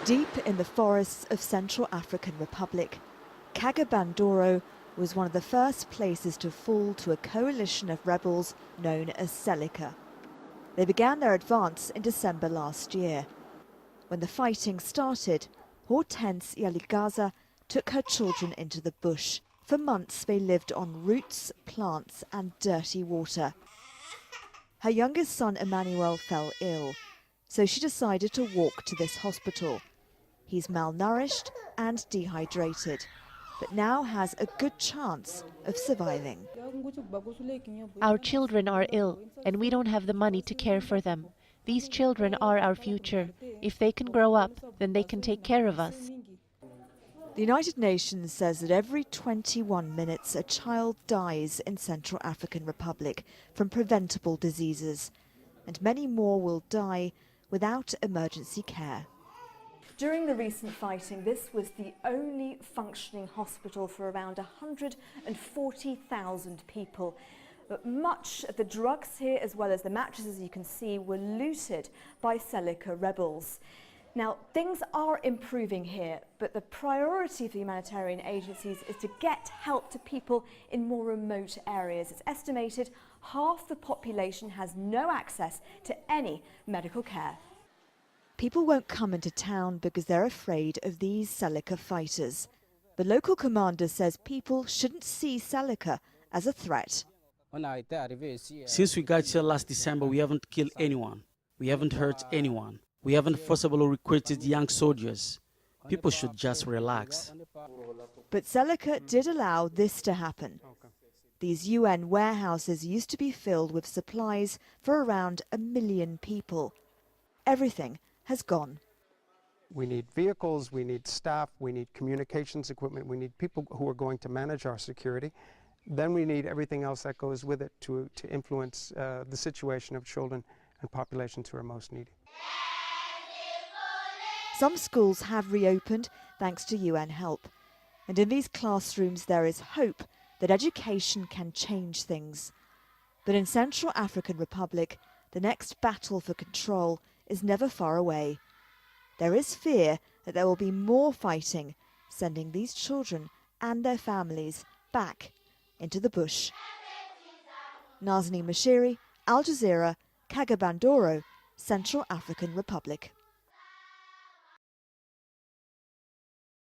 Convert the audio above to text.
Deep in the forests of Central African Republic, Kaga Bandora was one of the first places to fall to a coalition of rebels known as Seleka. They began their advance in December last year. When the fighting started, Hortense Yaligaza took her children into the bush. For months they lived on roots, plants and dirty water. Her youngest son Emmanuel fell ill, so she decided to walk to this hospital. He's malnourished and dehydrated, but now has a good chance of surviving. Our children are ill, and we don't have the money to care for them. These children are our future. If they can grow up, then they can take care of us. The United Nations says that every 21 minutes a child dies in Central African Republic from preventable diseases, and many more will die without emergency care. During the recent fighting, this was the only functioning hospital for around 140,000 people. But much of the drugs here, as well as the mattresses you can see, were looted by Seleka rebels. Now, things are improving here, but the priority for humanitarian agencies is to get help to people in more remote areas. It's estimated half the population has no access to any medical care. People won't come into town because they're afraid of these Seleka fighters. The local commander says people shouldn't see Seleka as a threat. Since we got here last December, we haven't killed anyone. We haven't hurt anyone. We haven't forcibly recruited young soldiers. People should just relax. But Seleka did allow this to happen. These UN warehouses used to be filled with supplies for around 1 million people. Everything has gone. We need vehicles, we need staff, we need communications equipment, we need people who are going to manage our security. Then we need everything else that goes with it to influence the situation of children and populations who are most needy. Some schools have reopened thanks to UN help. And in these classrooms there is hope that education can change things. But in Central African Republic, the next battle for control is never far away. There is fear that there will be more fighting, sending these children and their families back into the bush. Nazanine, Moshiri, Al Jazeera, Kaga Bandora, Central African Republic.